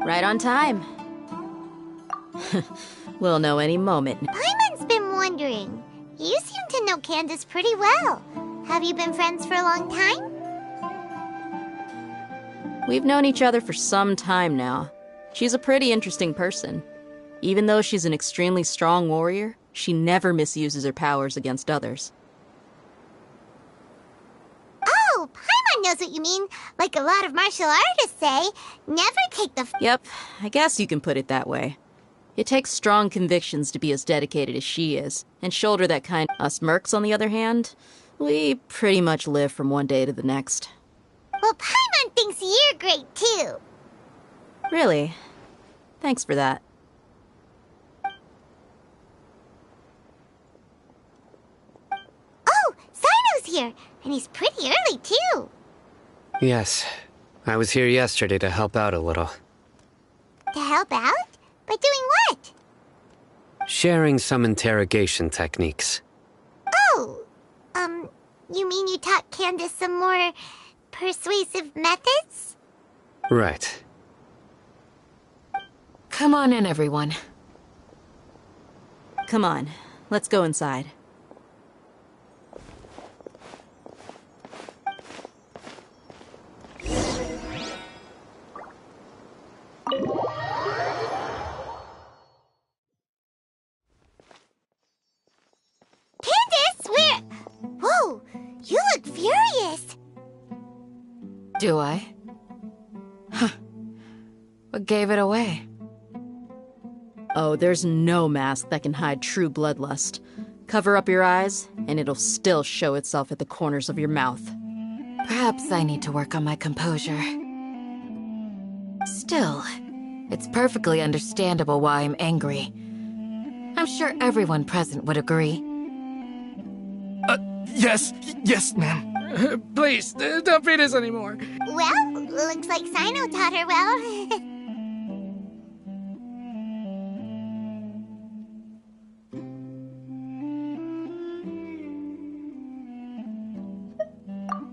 Right on time. We'll know any moment. Paimon's been wondering. You seem to know Candace pretty well. Have you been friends for a long time? We've known each other for some time now. She's a pretty interesting person. Even though she's an extremely strong warrior, she never misuses her powers against others. Oh, Paimon knows what you mean. Like a lot of martial artists say, never take the... Yep, I guess you can put it that way. It takes strong convictions to be as dedicated as she is, and shoulder that kind. Us mercs, on the other hand, we pretty much live from one day to the next. Well, Paimon thinks you're great, too. Really? Thanks for that. Oh, Sino's here, and he's pretty early, too. Yes. I was here yesterday to help out a little. To help out? By doing what? Sharing some interrogation techniques. Oh, you mean you taught Candace some more persuasive methods? Right. Come on in, everyone. Come on, let's go inside. Candace, where... Whoa, you look furious. Do I? Huh. What gave it away? Oh, there's no mask that can hide true bloodlust. Cover up your eyes, and it'll still show itself at the corners of your mouth. Perhaps I need to work on my composure. Still, it's perfectly understandable why I'm angry. I'm sure everyone present would agree. Yes, ma'am. Please, don't beat us anymore. Well, looks like Sino taught her well.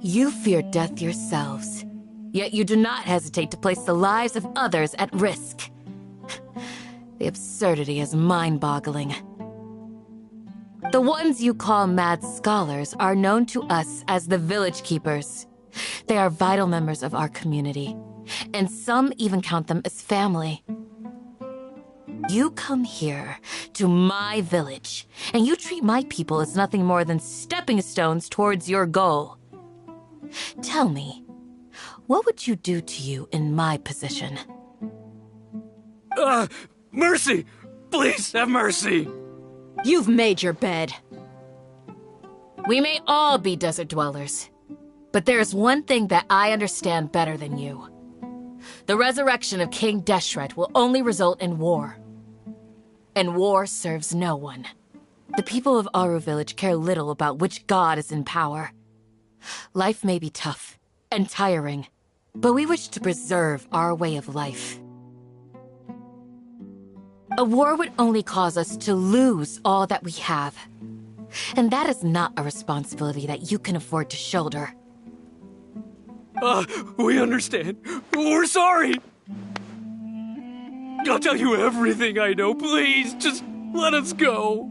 You fear death yourselves, yet you do not hesitate to place the lives of others at risk. The absurdity is mind-boggling. The ones you call mad scholars are known to us as the Village Keepers. They are vital members of our community, and some even count them as family. You come here to my village, and you treat my people as nothing more than stepping stones towards your goal. Tell me, what would you do to you in my position? Mercy! Please, have mercy! You've made your bed. We may all be desert dwellers, but there's one thing that I understand better than you. The resurrection of King Deshret will only result in war. And war serves no one. The people of Aru Village care little about which god is in power. Life may be tough and tiring, but we wish to preserve our way of life. A war would only cause us to lose all that we have. And that is not a responsibility that you can afford to shoulder. We understand. We're sorry. I'll tell you everything I know. Please, just let us go.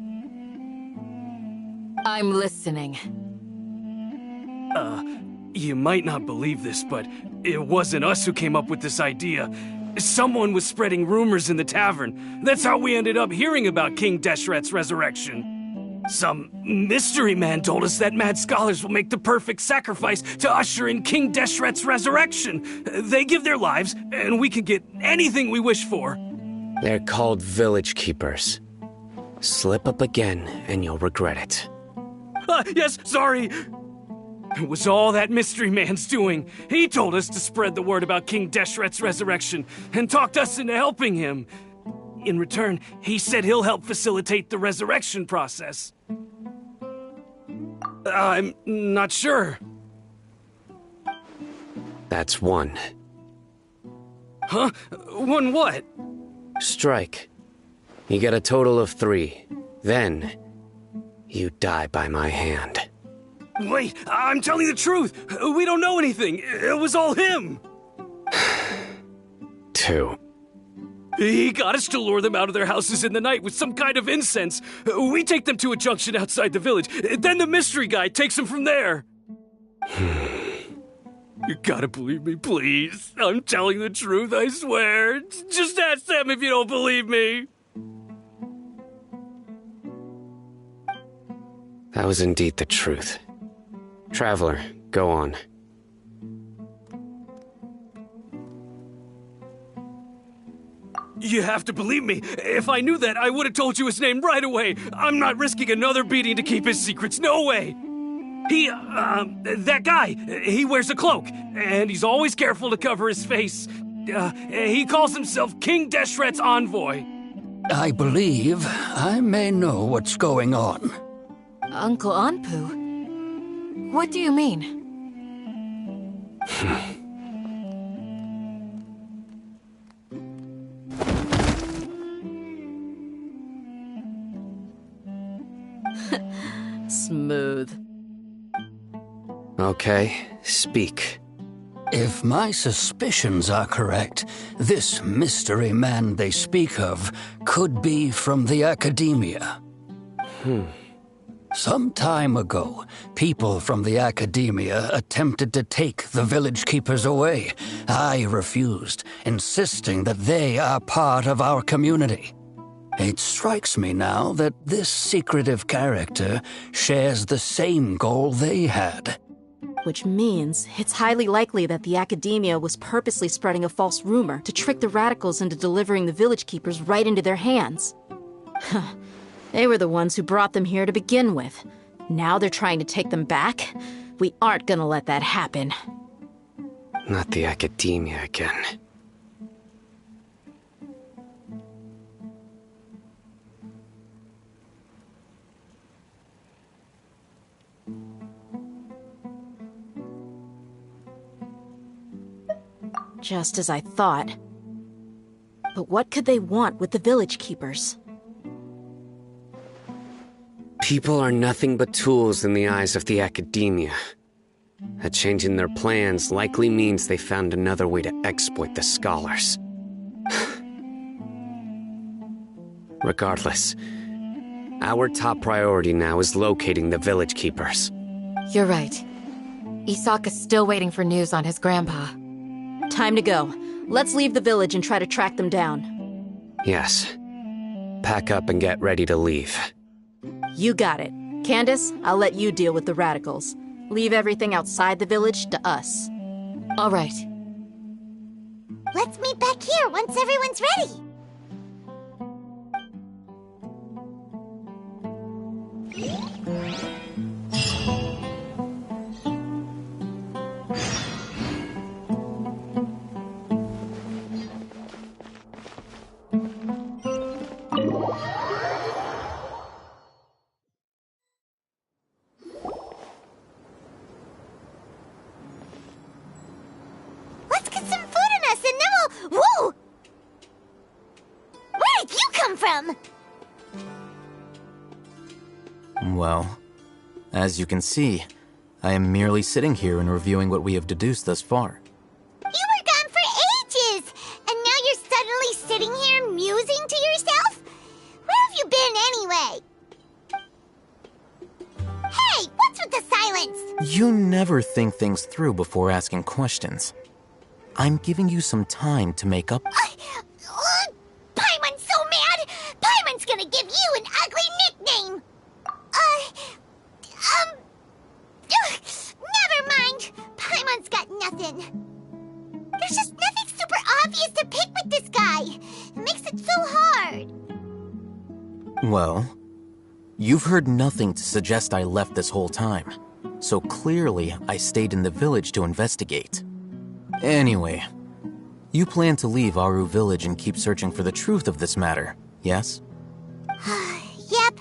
I'm listening. You might not believe this, but it wasn't us who came up with this idea. Someone was spreading rumors in the tavern. That's how we ended up hearing about King Deshret's resurrection. Some mystery man told us that mad scholars will make the perfect sacrifice to usher in King Deshret's resurrection. They give their lives, and we can get anything we wish for. They're called Village Keepers. Slip up again, and you'll regret it. Yes, sorry. It was all that mystery man's doing. He told us to spread the word about King Deshret's resurrection and talked us into helping him. In return, he said he'll help facilitate the resurrection process. I'm not sure. That's one. Huh? One what? Strike. You get a total of 3. Then, you die by my hand. Wait, I'm telling the truth. We don't know anything. It was all him. 2. He got us to lure them out of their houses in the night with some kind of incense. We take them to a junction outside the village. Then the mystery guy takes them from there. You gotta believe me, please. I'm telling the truth, I swear. Just ask them if you don't believe me. That was indeed the truth. Traveler, go on. You have to believe me. If I knew that, I would have told you his name right away. I'm not risking another beating to keep his secrets. No way. That guy, he wears a cloak, and he's always careful to cover his face. He calls himself King Deshret's envoy. I believe I may know what's going on. Uncle Anpu? What do you mean? Smooth. Okay, speak. If my suspicions are correct, this mystery man they speak of could be from the academia. Some time ago, people from the academia attempted to take the village keepers away. I refused, insisting that they are part of our community. It strikes me now that this secretive character shares the same goal they had. Which means it's highly likely that the academia was purposely spreading a false rumor to trick the radicals into delivering the village keepers right into their hands. They were the ones who brought them here to begin with. Now they're trying to take them back? We aren't gonna let that happen. Not the academia again. Just as I thought. But what could they want with the village keepers? People are nothing but tools in the eyes of the academia. A change in their plans likely means they found another way to exploit the scholars. Regardless, our top priority now is locating the village keepers. You're right. Isaka's still waiting for news on his grandpa. Time to go. Let's leave the village and try to track them down. Yes. Pack up and get ready to leave. You got it. Candace, I'll let you deal with the radicals. Leave everything outside the village to us. All right. Let's meet back here once everyone's ready. Let's get some food in us and then we'll... Whoa! Where did you come from? Well, as you can see, I am merely sitting here and reviewing what we have deduced thus far. You were gone for ages, and now you're suddenly sitting here musing to yourself? Where have you been anyway? Hey, what's with the silence? You never think things through before asking questions. I'm giving you some time to make up. Paimon's so mad! Paimon's gonna give you an ugly nickname! Never mind! Paimon's got nothing. There's just nothing super obvious to pick with this guy. It makes it so hard. Well, you've heard nothing to suggest I left this whole time. So clearly, I stayed in the village to investigate. Anyway, you plan to leave Aru village and keep searching for the truth of this matter, yes? Yep.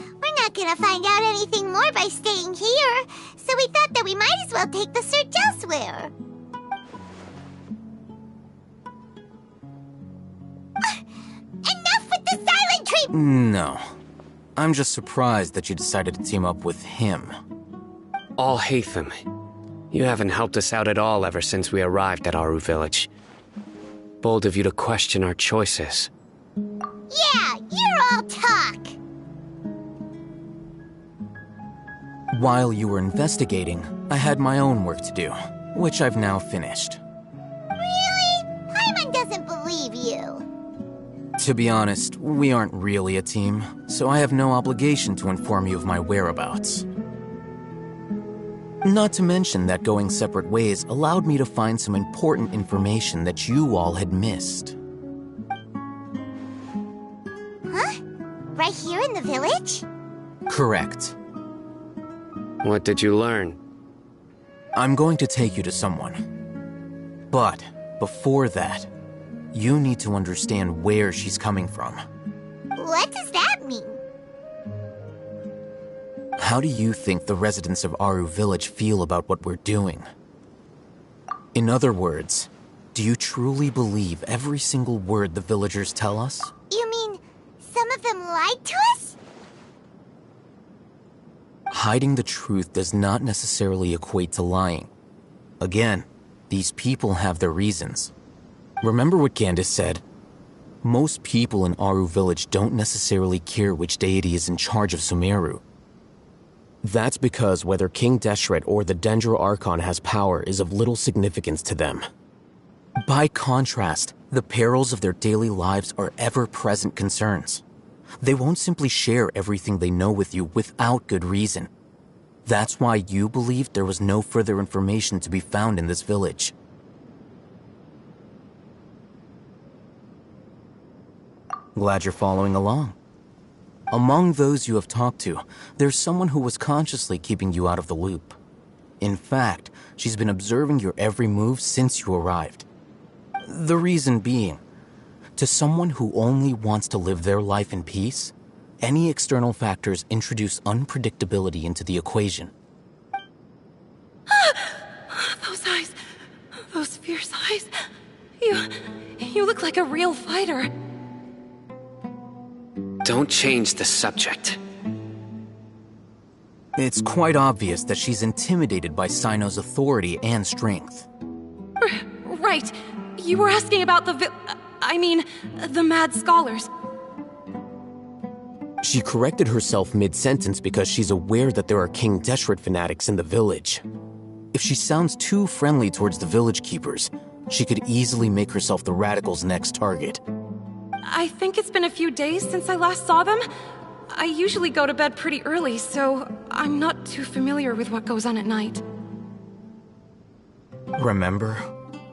We're not gonna find out anything more by staying here, so we thought that we might as well take the search elsewhere. Enough with the silent treatment! No. I'm just surprised that you decided to team up with him. Al-Haytham, you haven't helped us out at all ever since we arrived at Aru village. Bold of you to question our choices. Yeah, you're all talk. While you were investigating, I had my own work to do, which I've now finished. Really? Paimon doesn't believe you. To be honest, we aren't really a team, so I have no obligation to inform you of my whereabouts. Not to mention that going separate ways allowed me to find some important information that you all had missed. Huh? Right here in the village? Correct. What did you learn? I'm going to take you to someone. But before that, you need to understand where she's coming from. What does that mean? How do you think the residents of Aru Village feel about what we're doing? In other words, do you truly believe every single word the villagers tell us? You mean some of them lied to us? Hiding the truth does not necessarily equate to lying. Again, these people have their reasons. Remember what Candace said? Most people in Aru Village don't necessarily care which deity is in charge of Sumeru. That's because whether King Deshret or the Dendro Archon has power is of little significance to them. By contrast, the perils of their daily lives are ever-present concerns. They won't simply share everything they know with you without good reason. That's why you believed there was no further information to be found in this village. Glad you're following along. Among those you have talked to, there's someone who was consciously keeping you out of the loop. In fact, she's been observing your every move since you arrived. The reason being, to someone who only wants to live their life in peace, any external factors introduce unpredictability into the equation. Those eyes. Those fierce eyes. You look like a real fighter. Don't change the subject. It's quite obvious that she's intimidated by Sino's authority and strength. Right. You were asking about the the mad scholars. She corrected herself mid-sentence because she's aware that there are King Deshret fanatics in the village. If she sounds too friendly towards the village keepers, she could easily make herself the radicals' next target. I think it's been a few days since I last saw them. I usually go to bed pretty early, so I'm not too familiar with what goes on at night. Remember?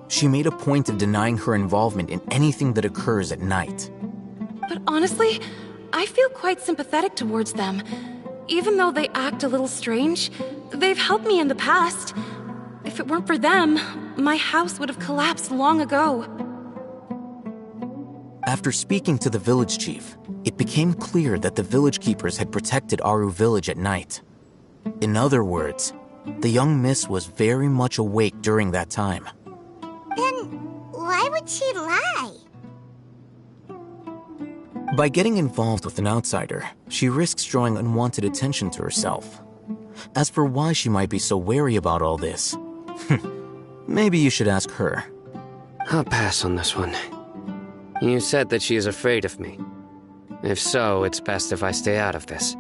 She made a point of denying her involvement in anything that occurs at night. But honestly, I feel quite sympathetic towards them. Even though they act a little strange, they've helped me in the past. If it weren't for them, my house would have collapsed long ago. After speaking to the village chief, it became clear that the village keepers had protected Aru Village at night. In other words, the young miss was very much awake during that time. Then why would she lie? By getting involved with an outsider, she risks drawing unwanted attention to herself. As for why she might be so wary about all this, maybe you should ask her. I'll pass on this one. You said that she is afraid of me. If so, it's best if I stay out of this.